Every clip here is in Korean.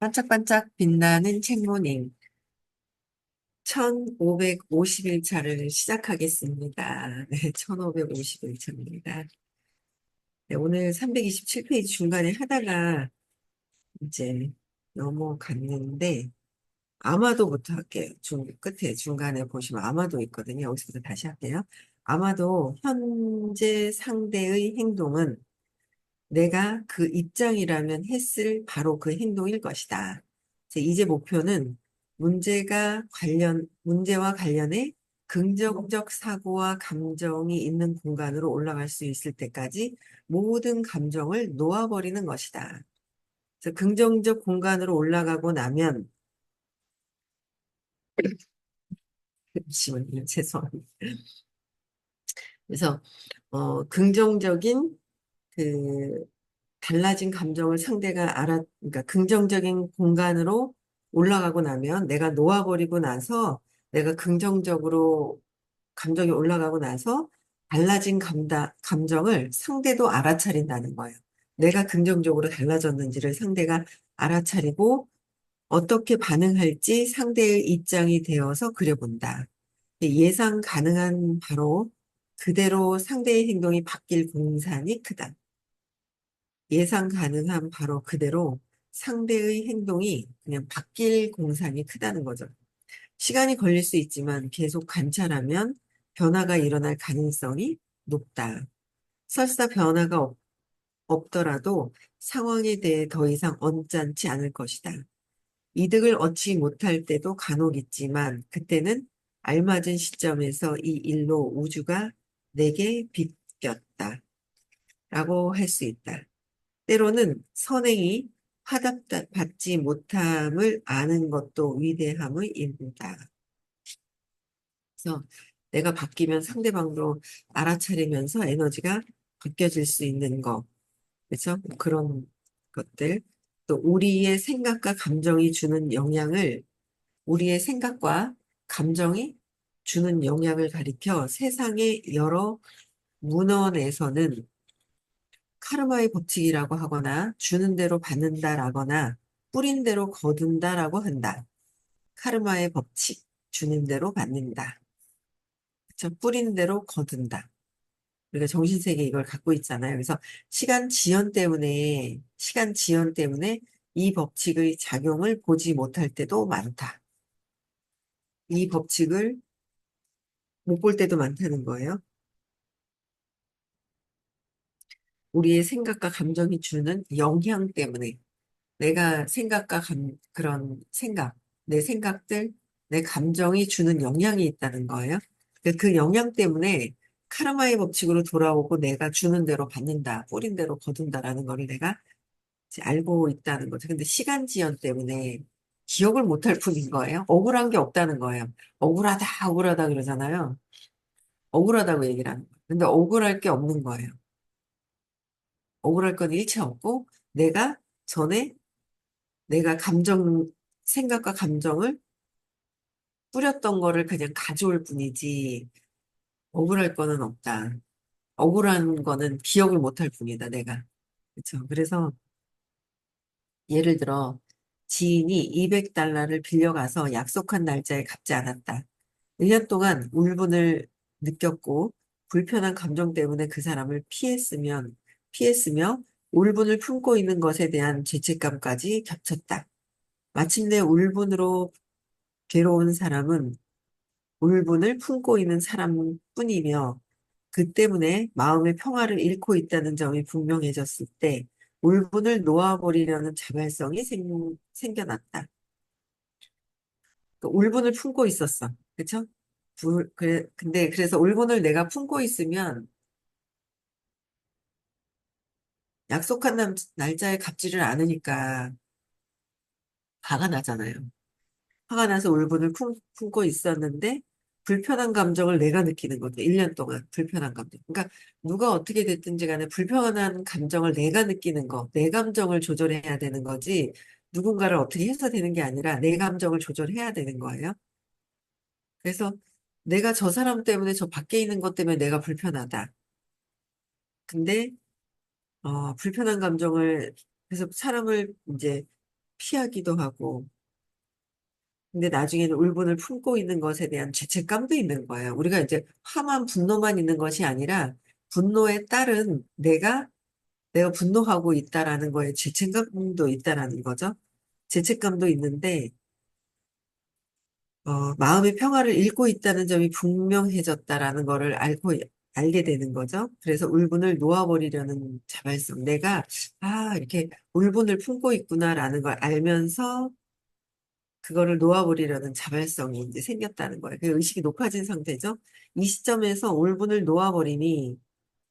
반짝반짝 빛나는 책모닝 1550일차를 시작하겠습니다. 네, 1550일차입니다. 네, 오늘 327페이지 중간에 하다가 이제 넘어갔는데 아마도부터 할게요. 끝에 중간에 보시면 아마도 있거든요. 여기서부터 다시 할게요. 아마도 현재 상대의 행동은 내가 그 입장이라면 했을 바로 그 행동일 것이다. 이제 목표는 문제와 관련해 긍정적 사고와 감정이 있는 공간으로 올라갈 수 있을 때까지 모든 감정을 놓아버리는 것이다. 그래서 긍정적 공간으로 올라가고 나면, 잠시만요. 죄송합니다. 그래서, 긍정적인 그 달라진 감정을 상대가 그러니까 긍정적인 공간으로 올라가고 나면 내가 놓아버리고 나서 내가 긍정적으로 감정이 올라가고 나서 달라진 감정을 상대도 알아차린다는 거예요. 내가 긍정적으로 달라졌는지를 상대가 알아차리고 어떻게 반응할지 상대의 입장이 되어서 그려본다. 예상 가능한 바로 그대로 상대의 행동이 바뀔 공산이 크다. 예상 가능한 바로 그대로 상대의 행동이 그냥 바뀔 공산이 크다는 거죠. 시간이 걸릴 수 있지만 계속 관찰하면 변화가 일어날 가능성이 높다. 설사 없더라도 상황에 대해 더 이상 언짢지 않을 것이다. 이득을 얻지 못할 때도 간혹 있지만 그때는 알맞은 시점에서 이 일로 우주가 내게 비꼈다. 라고 할 수 있다. 때로는 선행이 화답받지 못함을 아는 것도 위대함의 일부다. 그래서 내가 바뀌면 상대방도 알아차리면서 에너지가 바뀌어질 수 있는 거. 그렇죠? 그런 것들. 또 우리의 생각과 감정이 주는 영향을 가리켜 세상의 여러 문헌에서는 카르마의 법칙이라고 하거나 주는 대로 받는다라거나 뿌린 대로 거둔다라고 한다. 카르마의 법칙, 주는 대로 받는다. 그쵸? 뿌리는 대로 거둔다. 우리가 정신세계 이걸 갖고 있잖아요. 그래서 시간 지연 때문에 이 법칙의 작용을 보지 못할 때도 많다. 이 법칙을 못 볼 때도 많다는 거예요. 우리의 생각과 감정이 주는 영향 때문에 내가 그런 내 생각들, 내 감정이 주는 영향이 있다는 거예요. 그 영향 때문에 카르마의 법칙으로 돌아오고 내가 주는 대로 받는다, 뿌린 대로 거둔다라는 거를 내가 이제 알고 있다는 거죠. 근데 시간 지연 때문에 기억을 못할 뿐인 거예요. 억울한 게 없다는 거예요. 억울하다 그러잖아요. 억울하다고 얘기를 하는 거예요. 근데 억울할 게 없는 거예요. 억울할 건 일체 없고 내가 전에 내가 생각과 감정을 뿌렸던 거를 그냥 가져올 뿐이지, 억울할 거는 없다. 억울한 거는 기억을 못할 뿐이다, 내가. 그렇죠. 그래서, 예를 들어, 지인이 200달러를 빌려가서 약속한 날짜에 갚지 않았다. 1년 동안 울분을 느꼈고, 불편한 감정 때문에 그 사람을 피했으며, 울분을 품고 있는 것에 대한 죄책감까지 겹쳤다. 마침내 울분으로 괴로운 사람은 울분을 품고 있는 사람뿐이며 그 때문에 마음의 평화를 잃고 있다는 점이 분명해졌을 때 울분을 놓아버리려는 자발성이 생겨났다. 그 울분을 품고 있었어. 그쵸? 근데 그래서 울분을 내가 품고 있으면 약속한 날짜에 갚지를 않으니까 화가 나잖아요. 화가 나서 울분을 품고 있었는데 불편한 감정을 내가 느끼는 거죠. 1년 동안 불편한 감정. 그러니까 누가 어떻게 됐든지 간에 불편한 감정을 내가 느끼는 거, 내 감정을 조절해야 되는 거지 누군가를 어떻게 해서 되는 게 아니라 내 감정을 조절해야 되는 거예요. 그래서 내가 저 사람 때문에 저 밖에 있는 것 때문에 내가 불편하다. 근데 불편한 감정을 그래서 사람을 이제 피하기도 하고, 근데 나중에는 울분을 품고 있는 것에 대한 죄책감도 있는 거예요. 우리가 이제 화만 분노만 있는 것이 아니라 분노에 따른 내가 분노하고 있다라는 거에 죄책감도 있다라는 거죠. 죄책감도 있는데, 마음의 평화를 잃고 있다는 점이 분명해졌다라는 거를 알게 되는 거죠. 그래서 울분을 놓아버리려는 자발성. 이렇게 울분을 품고 있구나라는 걸 알면서 그거를 놓아버리려는 자발성이 이제 생겼다는 거예요. 그 의식이 높아진 상태죠. 이 시점에서 울분을 놓아버리니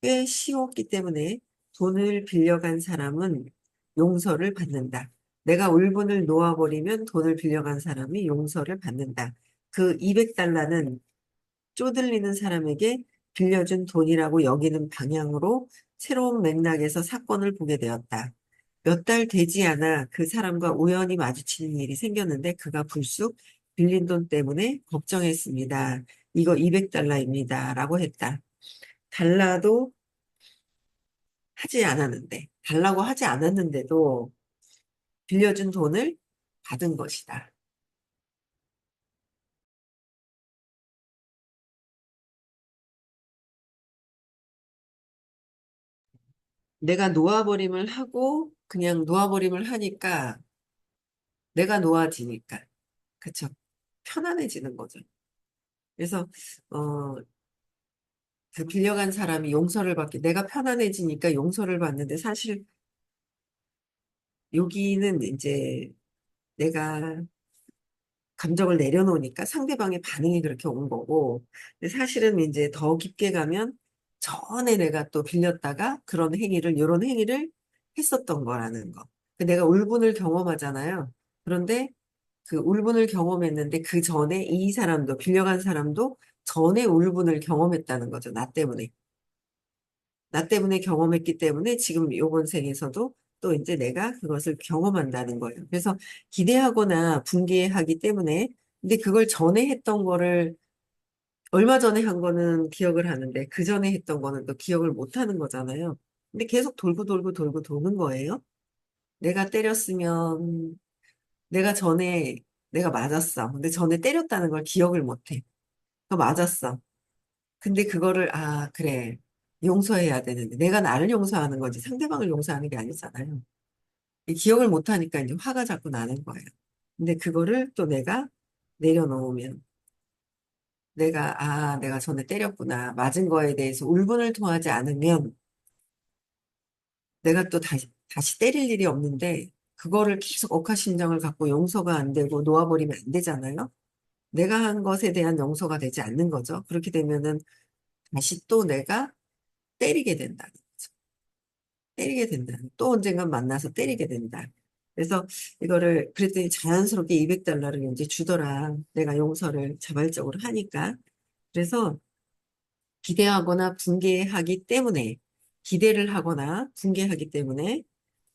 꽤 쉬웠기 때문에 돈을 빌려간 사람은 용서를 받는다. 내가 울분을 놓아버리면 돈을 빌려간 사람이 용서를 받는다. 그 200달러는 쪼들리는 사람에게 빌려준 돈이라고 여기는 방향으로 새로운 맥락에서 사건을 보게 되었다. 몇 달 되지 않아 그 사람과 우연히 마주치는 일이 생겼는데 그가 불쑥 빌린 돈 때문에 걱정했습니다. 이거 200달러입니다. 라고 했다. 달라도 달라고 하지 않았는데도 빌려준 돈을 받은 것이다. 내가 놓아버림을 하고 그냥 놓아버림을 하니까 내가 놓아지니까 그쵸. 편안해지는 거죠. 그래서 어, 그 빌려간 사람이 용서를 받게 내가 편안해지니까 용서를 받는데 사실 여기는 이제 내가 감정을 내려놓으니까 상대방의 반응이 그렇게 온 거고 근데 사실은 이제 더 깊게 가면 전에 내가 또 빌렸다가 이런 행위를 했었던 거라는 거. 내가 울분을 경험하잖아요. 그런데 그 울분을 경험했는데 그 전에 이 사람도 빌려간 사람도 전에 울분을 경험했다는 거죠. 나 때문에. 나 때문에 경험했기 때문에 지금 요번 생에서도 또 이제 내가 그것을 경험한다는 거예요. 그래서 기대하거나 분개하기 때문에 근데 그걸 전에 했던 거를 얼마 전에 한 거는 기억을 하는데 그 전에 했던 거는 또 기억을 못 하는 거잖아요. 근데 계속 돌고 돌고 돌고 도는 거예요. 내가 때렸으면 내가 전에 내가 맞았어. 근데 전에 때렸다는 걸 기억을 못 해. 그 맞았어. 근데 그래. 용서해야 되는데. 내가 나를 용서하는 거지. 상대방을 용서하는 게 아니잖아요. 이 기억을 못 하니까 이제 화가 자꾸 나는 거예요. 근데 그거를 또 내가 내려놓으면, 내가 전에 때렸구나. 맞은 거에 대해서 울분을 토하지 않으면, 내가 또 다시 때릴 일이 없는데, 그거를 계속 억하심정을 갖고 용서가 안 되고 놓아버리면 안 되잖아요. 내가 한 것에 대한 용서가 되지 않는 거죠. 그렇게 되면은 다시 또 내가 때리게 된다. 때리게 된다. 또 언젠간 만나서 때리게 된다. 그래서 그랬더니 자연스럽게 200달러를 이제 주더라. 내가 용서를 자발적으로 하니까. 그래서 기대하거나 분개하기 때문에, 기대를 하거나 분개하기 때문에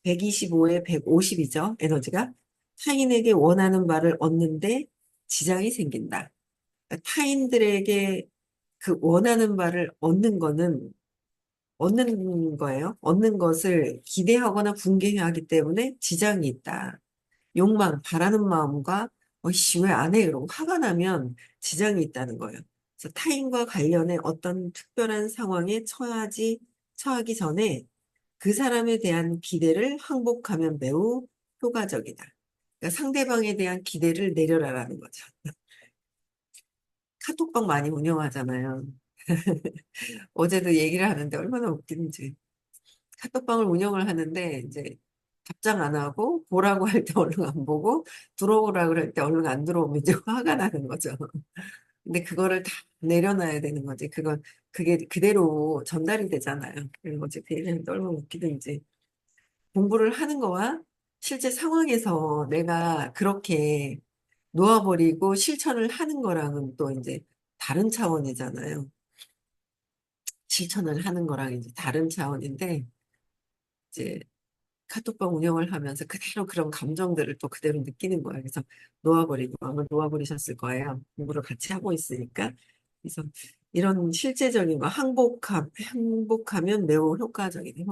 125에 150이죠. 에너지가. 타인에게 원하는 바를 얻는데 지장이 생긴다. 그러니까 타인들에게 그 원하는 바를 얻는 거예요. 얻는 것을 기대하거나 분개하기 때문에 지장이 있다. 바라는 마음과, 씨, 왜 안 해? 이러고 화가 나면 지장이 있다는 거예요. 그래서 타인과 관련해 어떤 특별한 상황에 처하기 전에 그 사람에 대한 기대를 항복하면 매우 효과적이다. 그러니까 상대방에 대한 기대를 내려라라는 거죠. 카톡방 많이 운영하잖아요. 어제도 얘기를 하는데 얼마나 웃긴지. 카톡방을 운영을 하는데 이제 답장 안 하고 보라고 할 때 얼른 안 보고 들어오라 그럴 때 얼른 안 들어오면 이제 화가 나는 거죠. 근데 그거를 다 내려놔야 되는 거지. 그게 그대로 전달이 되잖아요. 그런 거지. 그 얘기는 얼마나 웃기든지. 공부를 하는 거와 실제 상황에서 내가 그렇게 놓아버리고 실천을 하는 거랑은 또 이제 다른 차원이잖아요. 실천을 하는 거랑 이제 다른 차원인데, 이제 카톡방 운영을 하면서 그대로 그런 감정들을 또 그대로 느끼는 거예요. 그래서 놓아버리고 아마 놓아버리셨을 거예요. 공부를 같이 하고 있으니까. 그래서 이런 실제적인 거 항복하면 매우 효과적이다.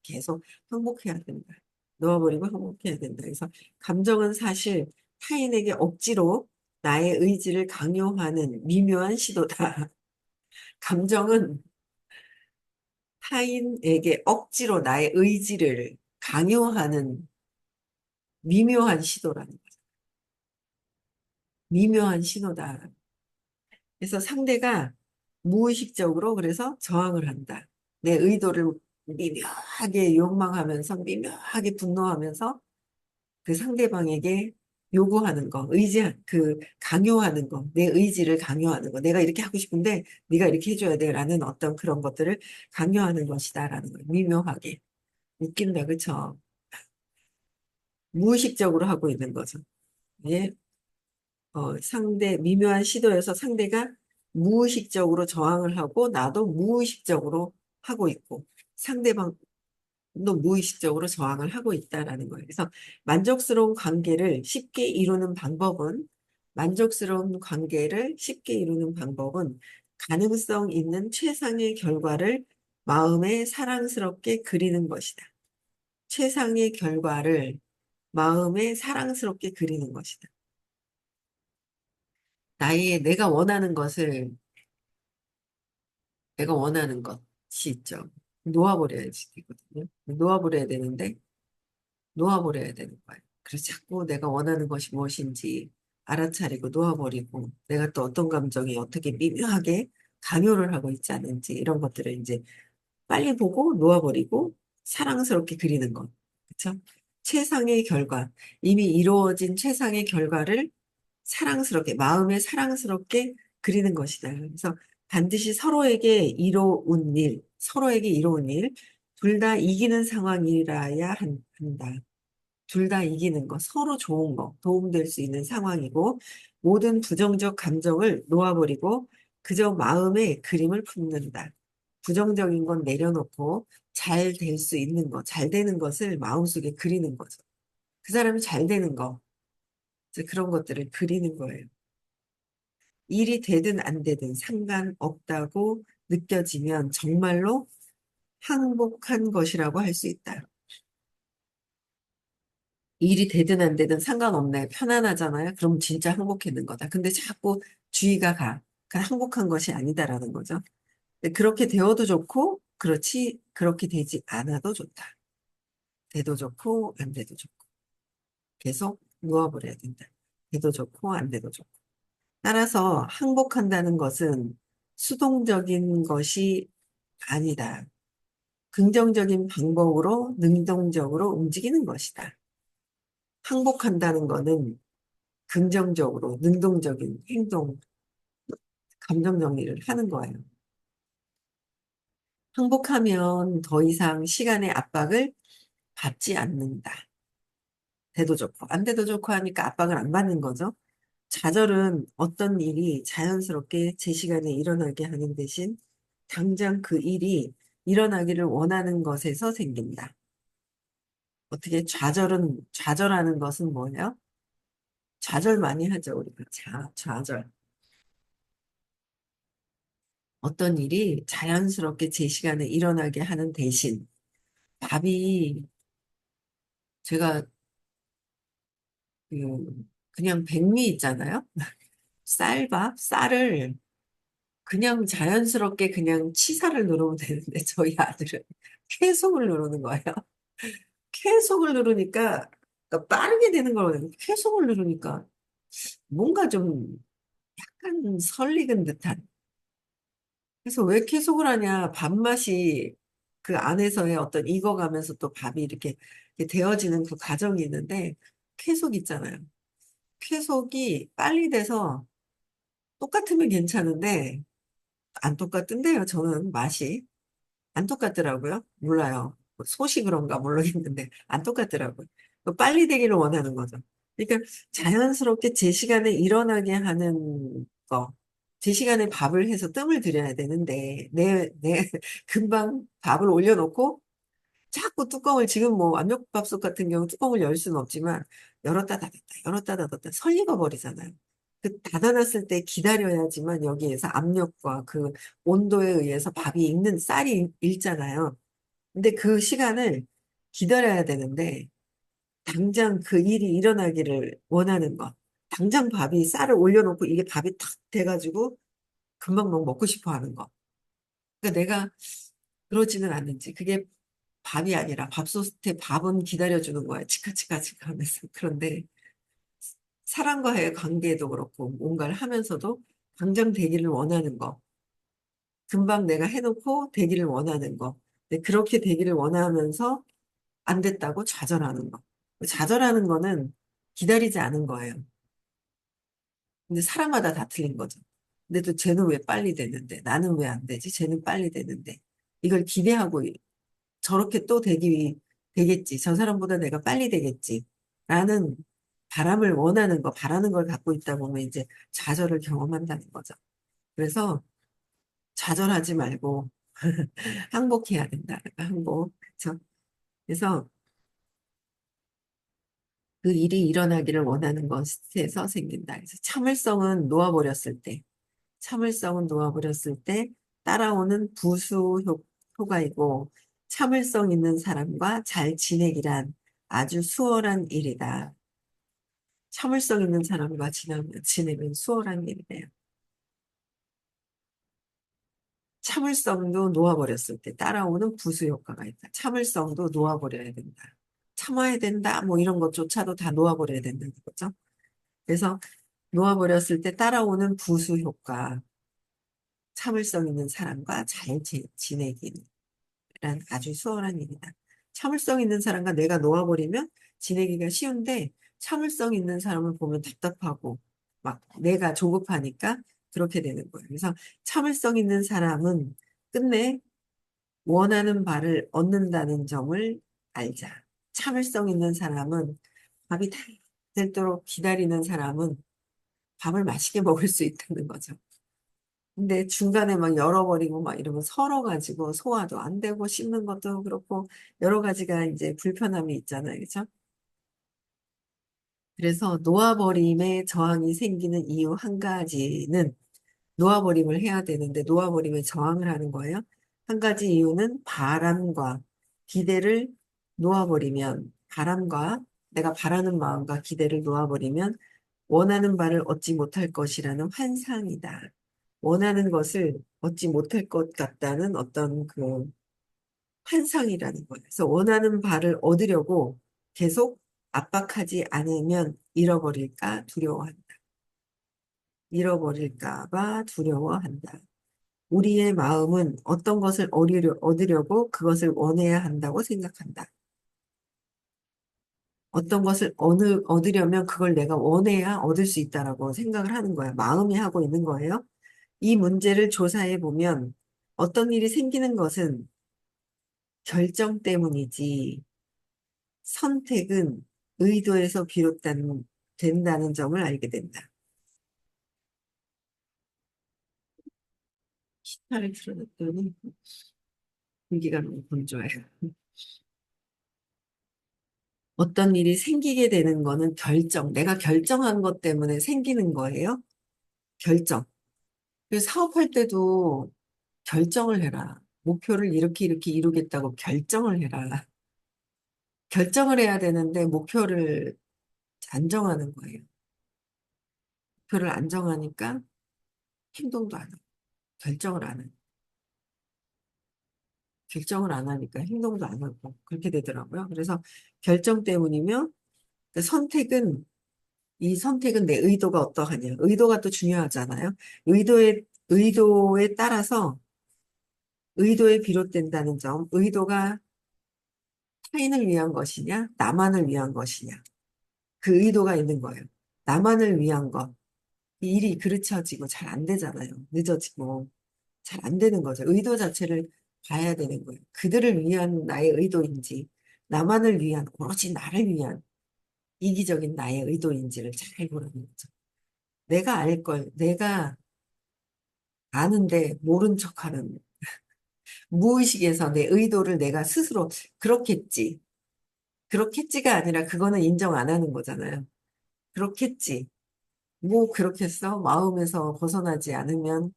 계속 항복해야 된다. 놓아버리고 행복해야 된다. 그래서 감정은 사실 타인에게 억지로 나의 의지를 강요하는 미묘한 시도다. 감정은 타인에게 억지로 나의 의지를 강요하는 미묘한 시도라는 거죠. 미묘한 신호다. 그래서 상대가 무의식적으로 그래서 저항을 한다. 내 의도를 미묘하게 욕망하면서 미묘하게 분노하면서 그 상대방에게 요구하는 거, 강요하는 거, 내 의지를 강요하는 거, 내가 이렇게 하고 싶은데 네가 이렇게 해줘야 돼라는 어떤 그런 것들을 강요하는 것이다라는 거예요. 미묘하게. 웃긴다, 그쵸? 무의식적으로 하고 있는 거죠. 예, 미묘한 시도여서 상대가 무의식적으로 저항을 하고 나도 무의식적으로 하고 있고 상대방도 무의식적으로 저항을 하고 있다라는 거예요. 그래서 만족스러운 관계를 쉽게 이루는 방법은 만족스러운 관계를 쉽게 이루는 방법은 가능성 있는 최상의 결과를 마음에 사랑스럽게 그리는 것이다. 최상의 결과를 마음에 사랑스럽게 그리는 것이다. 내가 원하는 것을 내가 원하는 것이 있죠. 놓아버려야지 되거든요. 놓아버려야 되는데, 놓아버려야 되는 거예요. 그래서 자꾸 내가 원하는 것이 무엇인지 알아차리고 놓아버리고, 내가 또 어떤 감정이 어떻게 미묘하게 강요를 하고 있지 않은지, 이런 것들을 이제 빨리 보고 놓아버리고, 사랑스럽게 그리는 것. 그쵸? 최상의 결과, 이미 이루어진 최상의 결과를 마음에 사랑스럽게 그리는 것이다. 그래서 반드시 서로에게 이로운 일, 둘 다 이기는 상황이라야 한다. 둘 다 이기는 거, 서로 좋은 거, 도움될 수 있는 상황이고, 모든 부정적 감정을 놓아버리고, 그저 마음에 그림을 품는다. 부정적인 건 내려놓고, 잘 될 수 있는 거, 잘 되는 것을 마음속에 그리는 거죠. 그 사람이 잘 되는 거, 이제 그런 것들을 그리는 거예요. 일이 되든 안 되든 상관없다고 느껴지면 정말로 행복한 것이라고 할 수 있다. 일이 되든 안 되든 상관없네. 편안하잖아요. 그럼 진짜 행복했는 거다. 근데 자꾸 주의가 가. 그 행복한 것이 아니다라는 거죠. 근데 그렇게 되어도 좋고, 그렇지, 그렇게 되지 않아도 좋다. 돼도 좋고, 안 돼도 좋고. 계속 누워버려야 된다. 돼도 좋고, 안 돼도 좋고. 따라서 항복한다는 것은 수동적인 것이 아니다. 긍정적인 방법으로 능동적으로 움직이는 것이다. 항복한다는 것은 긍정적으로 능동적인 행동, 감정 정리를 하는 거예요. 항복하면 더 이상 시간의 압박을 받지 않는다. 돼도 좋고, 안 돼도 좋고 하니까 압박을 안 받는 거죠. 좌절은 어떤 일이 자연스럽게 제 시간에 일어나게 하는 대신 당장 그 일이 일어나기를 원하는 것에서 생긴다. 어떻게 좌절하는 것은 뭐냐? 좌절 많이 하죠, 우리가. 좌절. 어떤 일이 자연스럽게 제 시간에 일어나게 하는 대신 밥이 제가 그냥 백미 있잖아요. 쌀을 그냥 자연스럽게 그냥 치사를 누르면 되는데 저희 아들은 계속을 누르는 거예요. 계속을 누르니까 그러니까 빠르게 되는 거거든요. 계속을 누르니까 뭔가 좀 약간 설익은 듯한. 그래서 왜 계속을 하냐? 밥맛이 그 안에서의 어떤 익어가면서 또 밥이 이렇게 되어지는 그 과정이 있는데 계속 있잖아요. 계속이 빨리 돼서 똑같으면 괜찮은데 안 똑같던데요. 저는 맛이. 안 똑같더라고요. 몰라요. 뭐 소시 그런가 모르겠는데 안 똑같더라고요. 또 빨리 되기를 원하는 거죠. 그러니까 자연스럽게 제 시간에 일어나게 하는 거. 제 시간에 밥을 해서 뜸을 들여야 되는데 금방 밥을 올려놓고 자꾸 뚜껑을 지금 뭐 압력밥솥 같은 경우 뚜껑을 열 수는 없지만 열었다 닫았다 열었다 닫았다 설익어 버리잖아요. 그 닫아놨을 때 기다려야지만 여기에서 압력과 그 온도에 의해서 밥이 익는 쌀이 익잖아요. 근데 그 시간을 기다려야 되는데 당장 그 일이 일어나기를 원하는 것. 당장 밥이 쌀을 올려놓고 이게 밥이 탁 돼가지고 금방 막 먹고 싶어 하는 거. 그러니까 내가 그러지는 않는지. 그게 밥이 아니라 밥솥에 밥은 기다려주는 거야. 치카치카치카 하면서. 그런데 사람과의 관계도 그렇고 뭔가를 하면서도 당장 되기를 원하는 거. 금방 내가 해놓고 되기를 원하는 거. 근데 그렇게 되기를 원하면서 안 됐다고 좌절하는 거. 좌절하는 거는 기다리지 않은 거예요. 근데 사람마다 다 틀린 거죠. 근데 또 쟤는 왜 빨리 되는데 나는 왜 안 되지? 쟤는 빨리 되는데 이걸 기대하고 저렇게 또 되겠지. 저 사람보다 내가 빨리 되겠지. 라는 바람을 원하는 거, 바라는 걸 갖고 있다 보면 이제 좌절을 경험한다는 거죠. 그래서 좌절하지 말고 항복해야 된다. 항복. 그렇죠? 그래서 그 일이 일어나기를 원하는 것에서 생긴다. 그래서 참을성은 놓아버렸을 때 따라오는 효과이고, 참을성 있는 사람과 잘 지내기란 아주 수월한 일이다. 참을성 있는 사람과 지내면 수월한 일이래요. 참을성도 놓아버렸을 때 따라오는 부수 효과가 있다. 참을성도 놓아버려야 된다. 참아야 된다. 뭐 이런 것조차도 다 놓아버려야 된다는 거죠. 그래서 놓아버렸을 때 따라오는 부수 효과. 참을성 있는 사람과 잘 지내기란 아주 수월한 일이다. 참을성 있는 사람과 내가 놓아버리면 지내기가 쉬운데 참을성 있는 사람을 보면 답답하고 막 내가 조급하니까 그렇게 되는 거예요. 그래서 참을성 있는 사람은 끝내 원하는 바를 얻는다는 점을 알자. 참을성 있는 사람은 밥이 다 될도록 기다리는 사람은 밥을 맛있게 먹을 수 있다는 거죠. 근데 중간에 막 열어버리고 막 이러면 설어가지고 소화도 안 되고 씹는 것도 그렇고 여러 가지가 이제 불편함이 있잖아요. 그죠? 그래서 놓아버림에 저항이 생기는 이유 한 가지는 놓아버림을 해야 되는데 놓아버림에 저항을 하는 거예요. 한 가지 이유는 바람과 기대를 놓아버리면 바람과 내가 바라는 마음과 기대를 놓아버리면 원하는 바를 얻지 못할 것이라는 환상이다. 원하는 것을 얻지 못할 것 같다는 어떤 그 환상이라는 거예요. 그래서 원하는 바를 얻으려고 계속 압박하지 않으면 잃어버릴까 두려워한다. 잃어버릴까 봐 두려워한다. 우리의 마음은 어떤 것을 얻으려고 그것을 원해야 한다고 생각한다. 어떤 것을 얻으려면 그걸 내가 원해야 얻을 수 있다라고 생각을 하는 거예요. 마음이 하고 있는 거예요. 이 문제를 조사해 보면 어떤 일이 생기는 것은 결정 때문이지 선택은 의도에서 된다는 점을 알게 된다. 기타를 틀어놨더니 공기가 너무 건조해요. 어떤 일이 생기게 되는 거는 내가 결정한 것 때문에 생기는 거예요. 결정. 그래서 사업할 때도 결정을 해라. 목표를 이렇게 이루겠다고 결정을 해라. 결정을 해야 되는데 목표를 안 정하는 거예요. 목표를 안 정하니까 행동도 안 하고, 결정을 안 하고, 결정을 안 하니까 행동도 안 하고, 그렇게 되더라고요. 그래서 결정 때문이며, 그 이 선택은 내 의도가 어떠하냐. 의도가 또 중요하잖아요. 의도에 따라서, 의도에 비롯된다는 점, 의도가 타인을 위한 것이냐, 나만을 위한 것이냐. 그 의도가 있는 거예요. 나만을 위한 것. 이 일이 그르쳐지고 잘 안 되잖아요. 늦어지고. 잘 안 되는 거죠. 의도 자체를 봐야 되는 거예요. 그들을 위한 나의 의도인지, 나만을 위한, 오로지 나를 위한 이기적인 나의 의도인지를 잘 보라는 거죠. 내가 아는데 모른 척하는 무의식에서 내 의도를 내가 스스로 그렇겠지. 그렇겠지가 아니라 그거는 인정 안 하는 거잖아요. 그렇겠지. 뭐 그렇겠어? 마음에서 벗어나지 않으면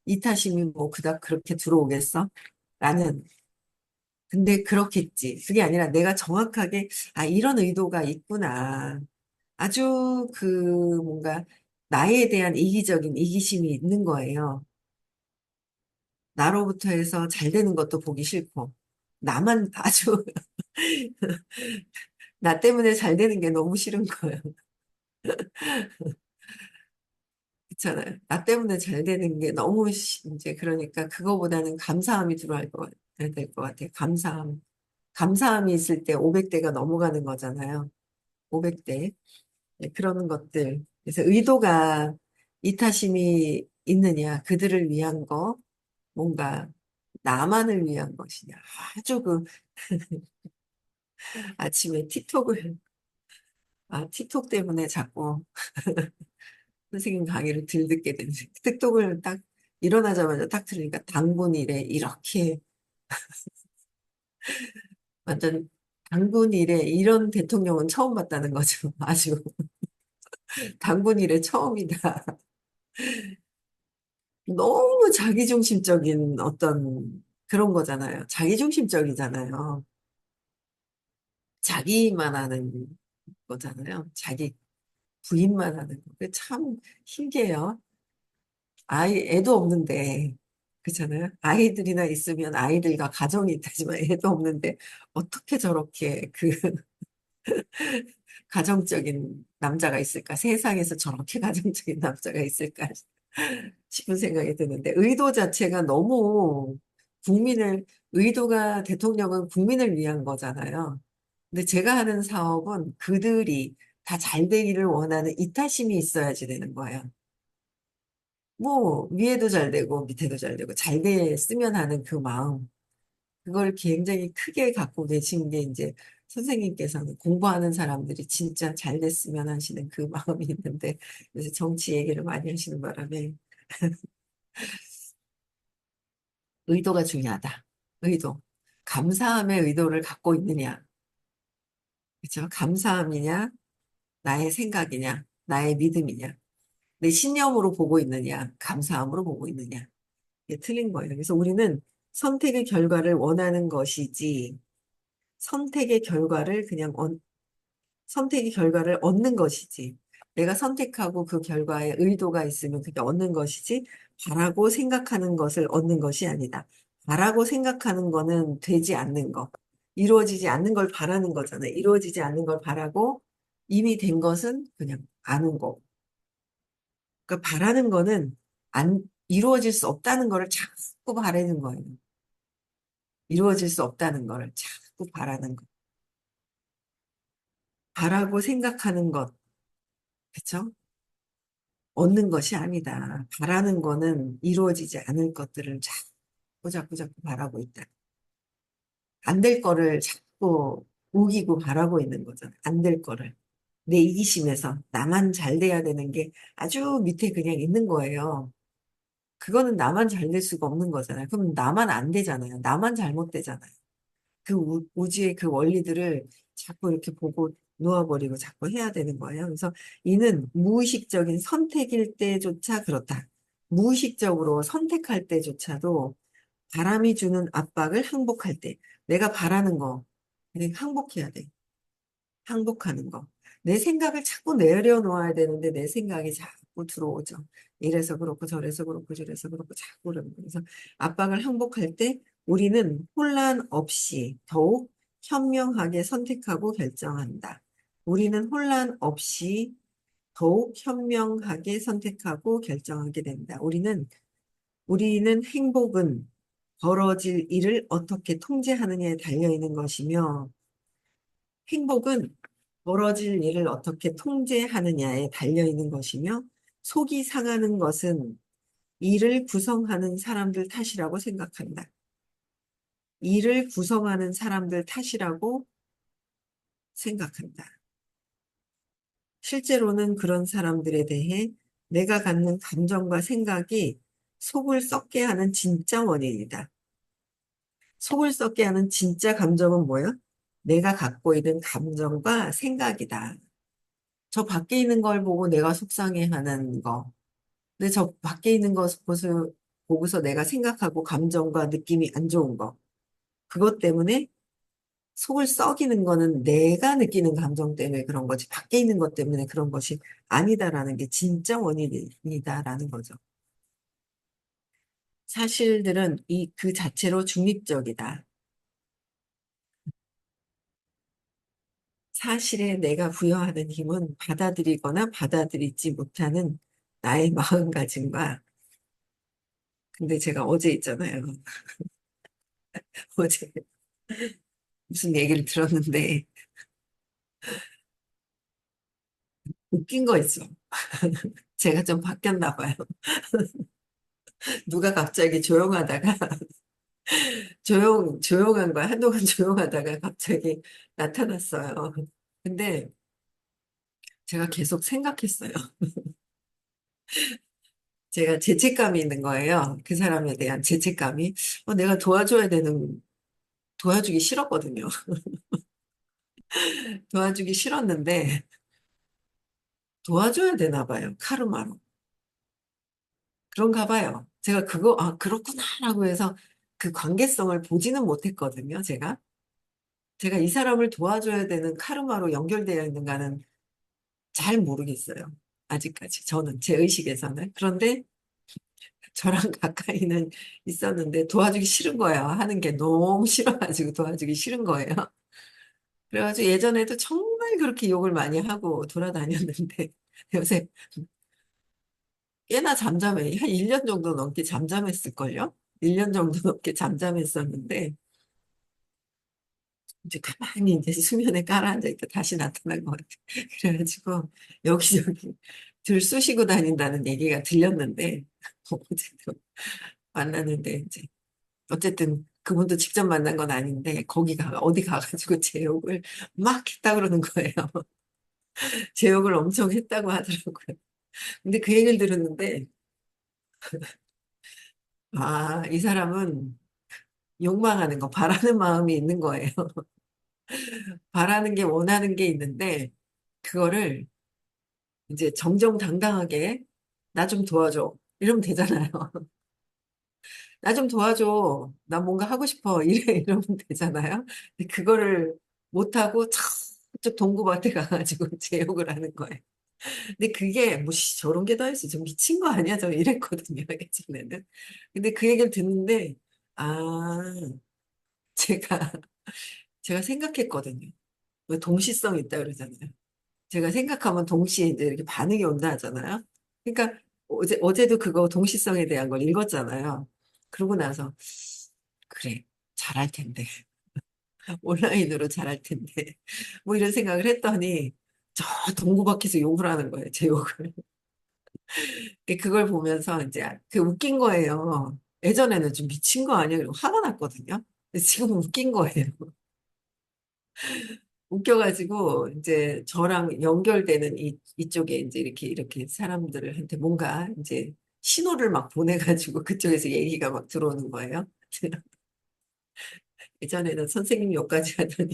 이타심이 뭐 그닥 그렇게 들어오겠어? 라는 근데 그렇겠지. 그게 아니라 내가 정확하게, 아, 이런 의도가 있구나. 아주 그 뭔가 나에 대한 이기적인 이기심이 있는 거예요. 나로부터 해서 잘 되는 것도 보기 싫고, 나만 아주, 나 때문에 잘 되는 게 너무 싫은 거예요. 그렇잖아요. 나 때문에 잘 되는 게 너무 이제 그러니까 그거보다는 감사함이 들어야 될 것 같아요. 감사함. 감사함이 있을 때 500대가 넘어가는 거잖아요. 500대. 네, 그런 것들. 그래서 의도가 이타심이 있느냐, 그들을 위한 거, 뭔가 나만을 위한 것이냐. 아주 그 아침에 틱톡 때문에 자꾸 선생님 강의를 들듣게 되는, 틱톡을 딱 일어나자마자 딱 들으니까 당군일에 이렇게 완전 당군일에 이런 대통령은 처음 봤다는 거죠. 아주 당군일에 처음이다. 너무 자기중심적인 어떤 그런 거잖아요. 자기중심적이잖아요. 자기만 하는 거잖아요. 자기 부인만 하는 거. 그게 참 신기해요. 애도 없는데, 그렇잖아요. 아이들이나 있으면 아이들과 가정이 있다지만 애도 없는데, 어떻게 저렇게 그 가정적인 남자가 있을까? 세상에서 저렇게 가정적인 남자가 있을까? 싶은 생각이 드는데, 의도 자체가 너무 의도가 대통령은 국민을 위한 거잖아요. 근데 제가 하는 사업은 그들이 다 잘 되기를 원하는 이타심이 있어야지 되는 거예요. 뭐, 위에도 잘 되고, 밑에도 잘 되고, 잘 됐으면 하는 그 마음. 그걸 굉장히 크게 갖고 계신 게 이제 선생님께서는 공부하는 사람들이 진짜 잘 됐으면 하시는 그 마음이 있는데, 그래서 정치 얘기를 많이 하시는 바람에 의도가 중요하다. 의도. 감사함의 의도를 갖고 있느냐. 그렇죠? 감사함이냐, 나의 생각이냐, 나의 믿음이냐, 내 신념으로 보고 있느냐, 감사함으로 보고 있느냐. 이게 틀린 거예요. 그래서 우리는 선택의 결과를 원하는 것이지, 선택의 결과를 그냥 선택의 결과를 얻는 것이지. 내가 선택하고 그 결과에 의도가 있으면 그게 얻는 것이지, 바라고 생각하는 것을 얻는 것이 아니다. 바라고 생각하는 거는 되지 않는 거. 이루어지지 않는 걸 바라는 거잖아요. 이루어지지 않는 걸 바라고 이미 된 것은 그냥 아는 거. 그러니까 바라는 거는 이루어질 수 없다는 거를 자꾸 바라는 거예요. 이루어질 수 없다는 거를 자꾸 바라는 거. 바라고 생각하는 것. 그쵸? 얻는 것이 아니다. 바라는 거는 이루어지지 않을 것들을 자꾸 자꾸 자꾸 바라고 있다. 안 될 거를 자꾸 우기고 바라고 있는 거잖아. 안 될 거를. 내 이기심에서 나만 잘 돼야 되는 게 아주 밑에 그냥 있는 거예요. 그거는 나만 잘 될 수가 없는 거잖아요. 그럼 나만 안 되잖아요. 나만 잘못되잖아요. 그 우주의 그 원리들을 자꾸 이렇게 보고 놓아버리고 자꾸 해야 되는 거예요. 그래서 이는 무의식적인 선택일 때조차 그렇다. 무의식적으로 선택할 때조차도 바람이 주는 압박을 항복할 때 내가 바라는 거 그냥 항복해야 돼. 항복하는 거. 내 생각을 자꾸 내려놓아야 되는데 내 생각이 자꾸 들어오죠. 이래서 그렇고 저래서 그렇고 저래서 그렇고 자꾸 그러는 거예요. 그래서 압박을 항복할 때 우리는 혼란 없이 더욱 현명하게 선택하고 결정한다. 우리는 혼란 없이 더욱 현명하게 선택하고 결정하게 된다. 우리는 행복은 벌어질 일을 어떻게 통제하느냐에 달려 있는 것이며 행복은 벌어질 일을 어떻게 통제하느냐에 달려 있는 것이며, 속이 상하는 것은 일을 구성하는 사람들 탓이라고 생각한다. 일을 구성하는 사람들 탓이라고 생각한다. 실제로는 그런 사람들에 대해 내가 갖는 감정과 생각이 속을 썩게 하는 진짜 원인이다. 속을 썩게 하는 진짜 감정은 뭐야? 내가 갖고 있는 감정과 생각이다. 저 밖에 있는 걸 보고 내가 속상해하는 거. 근데 저 밖에 있는 것을 보고서 내가 생각하고 감정과 느낌이 안 좋은 거. 그것 때문에 속을 썩이는 거는 내가 느끼는 감정 때문에 그런 거지, 밖에 있는 것 때문에 그런 것이 아니다라는 게 진짜 원인이다라는 거죠. 사실들은 그 자체로 중립적이다. 사실에 내가 부여하는 힘은 받아들이거나 받아들이지 못하는 나의 마음가짐과, 근데 제가 어제 있잖아요. 어제 무슨 얘기를 들었는데 웃긴 거 있어. 제가 좀 바뀌었나 봐요. 누가 갑자기 조용하다가 조용한 거야. 한동안 조용하다가 갑자기 나타났어요. 근데 제가 계속 생각했어요. 제가 죄책감이 있는 거예요. 그 사람에 대한 죄책감이. 내가 도와주기 싫었거든요. 도와주기 싫었는데, 도와줘야 되나 봐요. 카르마로. 그런가 봐요. 제가 그렇구나라고 해서 그 관계성을 보지는 못했거든요, 제가. 제가 이 사람을 도와줘야 되는 카르마로 연결되어 있는가는 잘 모르겠어요. 아직까지. 저는, 제 의식에서는. 그런데 저랑 가까이는 있었는데 도와주기 싫은 거예요. 하는 게 너무 싫어가지고 도와주기 싫은 거예요. 그래가지고 예전에도 정말 그렇게 욕을 많이 하고 돌아다녔는데 요새 꽤나 잠잠해. 한 1년 정도 넘게 잠잠했을걸요? 1년 정도 넘게 잠잠했었는데 이제 가만히 이제 수면에 가라앉아 있다 다시 나타난 것 같아. 그래가지고 여기저기 들쑤시고 다닌다는 얘기가 들렸는데 어쨌든 만났는데 이제 어쨌든 그분도 직접 만난 건 아닌데 어디 가가지고 제 욕을 막 했다 그러는 거예요. 제 욕을 엄청 했다고 하더라고요. 근데 그 얘기를 들었는데 이 사람은 욕망하는 거 바라는 마음이 있는 거예요. 바라는 게 원하는 게 있는데 그거를 이제 정정당당하게 나 좀 도와줘 이러면 되잖아요. 나 좀 도와줘. 나 뭔가 하고 싶어. 이러면 되잖아요. 근데 그거를 못하고 저쪽 동구밭에 가가지고 제 욕을 하는 거예요. 근데 그게 뭐 저런 게 다 있어. 좀 미친 거 아니야? 저 이랬거든요. 예전에는. 근데 그 얘기를 듣는데 아 제가 제가 생각했거든요. 왜 동시성이 있다 그러잖아요. 제가 생각하면 동시에 이제 이렇게 반응이 온다 하잖아요. 그러니까 어제도 그거 동시성에 대한 걸 읽었잖아요. 그러고 나서 그래 잘할 텐데 온라인으로 잘할 텐데 뭐 이런 생각을 했더니 저 동구 밖에서 욕을 하는 거예요. 제 욕을. 그걸 보면서 이제 그 웃긴 거예요. 예전에는 좀 미친 거 아니야? 그리고 화가 났거든요. 근데 지금은 웃긴 거예요. 웃겨가지고 이제 저랑 연결되는 이쪽에 이제 이렇게 사람들한테 뭔가 이제 신호를 막 보내가지고 그쪽에서 얘기가 막 들어오는 거예요. 예전에는 선생님 욕까지 하더니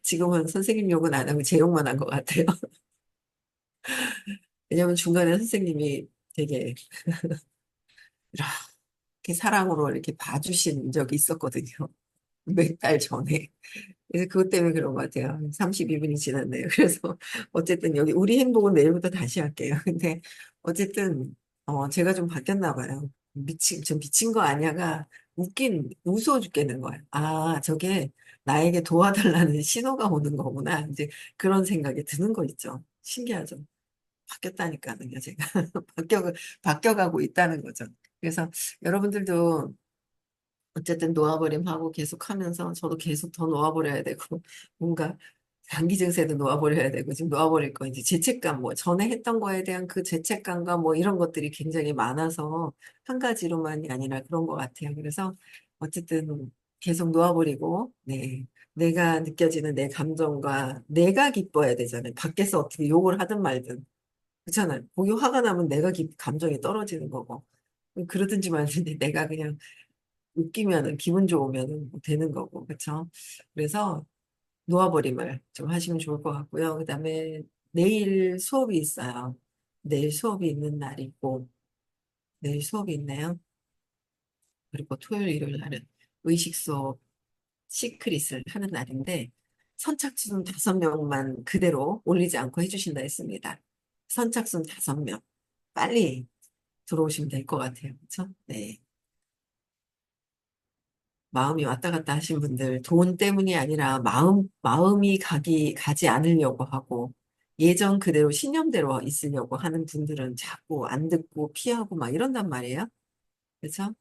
지금은 선생님 욕은 안 하고 제 욕만 한 것 같아요. 왜냐면 중간에 선생님이 되게 이렇게 사랑으로 이렇게 봐주신 적이 있었거든요. 몇 달 전에. 그래서 그것 때문에 그런 것 같아요. 32분이 지났네요. 그래서 어쨌든 여기 우리 행복은 내일부터 다시 할게요. 근데 어쨌든 제가 좀 바뀌었나 봐요. 좀 미친 거 아니야가 웃어 죽겠는 거예요. 저게 나에게 도와달라는 신호가 오는 거구나. 이제 그런 생각이 드는 거 있죠. 신기하죠. 바뀌었다니까요, 제가. 바뀌어가고 있다는 거죠. 그래서 여러분들도 어쨌든 놓아버림하고 계속 하면서 저도 계속 더 놓아버려야 되고 뭔가 장기 증세도 놓아버려야 되고 지금 놓아버릴 거 이제 죄책감 뭐 전에 했던 거에 대한 그 죄책감과 뭐 이런 것들이 굉장히 많아서 한 가지로만이 아니라 그런 것 같아요. 그래서 어쨌든 계속 놓아버리고 네 내가 느껴지는 내 감정과 내가 기뻐야 되잖아요. 밖에서 어떻게 욕을 하든 말든 그렇잖아요. 거기 화가 나면 내가 감정이 떨어지는 거고 그러든지 말든지 내가 그냥 웃기면은 기분 좋으면은 뭐 되는 거고 그렇죠? 그래서 놓아버림을 좀 하시면 좋을 것 같고요. 그다음에 내일 수업이 있어요. 내일 수업이 있는 날이고 내일 수업이 있네요. 그리고 토요일 일요일 날은 의식 수업 시크릿을 하는 날인데, 선착순 5명만 그대로 올리지 않고 해주신다 했습니다. 선착순 5명. 빨리 들어오시면 될 것 같아요. 그렇죠? 네. 마음이 왔다 갔다 하신 분들, 돈 때문이 아니라 마음이 가지 않으려고 하고, 예전 그대로 신념대로 있으려고 하는 분들은 자꾸 안 듣고 피하고 막 이런단 말이에요. 그렇죠?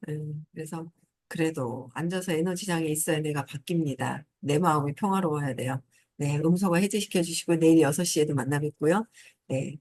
그래서 그래도 앉아서 에너지장에 있어야 내가 바뀝니다. 내 마음이 평화로워야 돼요. 네, 음소거 해제시켜 주시고 내일 6시에도 만나 뵙고요. 네.